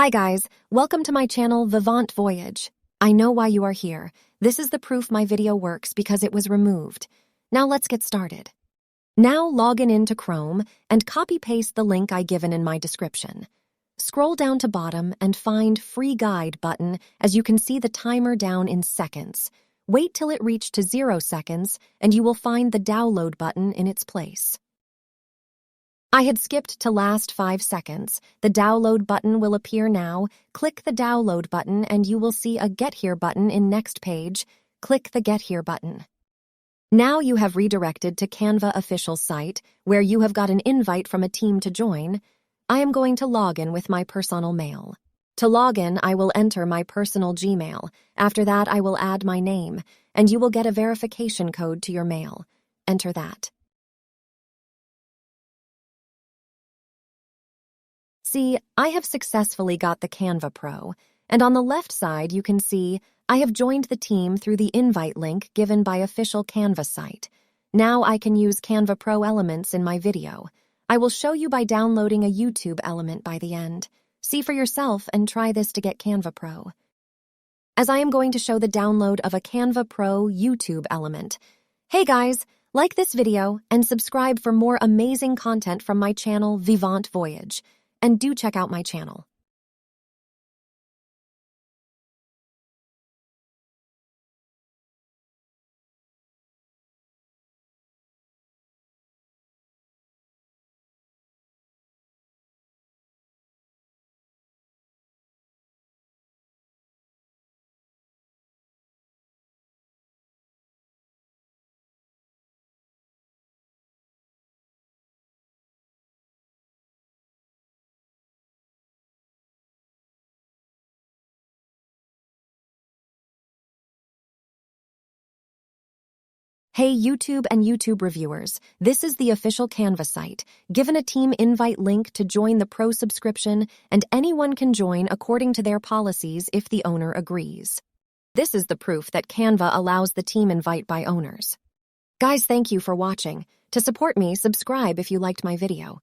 Hi guys, welcome to my channel Vivant Voyage. I know why you are here. This is the proof my video works because it was removed. Now let's get started. Now log into Chrome and copy-paste the link I given in my description. Scroll down to bottom and find Free Guide button as you can see the timer down in seconds. Wait till it reached to 0 seconds and you will find the download button in its place. I had skipped to last 5 seconds. The download button will appear now. Click the download button and you will see a Get Here button in next page. Click the Get Here button. Now you have redirected to Canva official site where you have got an invite from a team to join. I am going to log in with my personal mail. To log in, I will enter my personal Gmail. After that, I will add my name and you will get a verification code to your mail. Enter that. See, I have successfully got the Canva Pro, and on the left side you can see I have joined the team through the invite link given by official Canva site. Now I can use Canva Pro elements in my video. I will show you by downloading a YouTube element by the end. See for yourself and try this to get Canva Pro. As I am going to show the download of a Canva Pro YouTube element. Hey guys, like this video and subscribe for more amazing content from my channel Vivant Voyage. And do check out my channel. Hey YouTube and YouTube reviewers, this is the official Canva site. Given a team invite link to join the Pro subscription, and anyone can join according to their policies if the owner agrees. This is the proof that Canva allows the team invite by owners. Guys, thank you for watching. To support me, subscribe if you liked my video.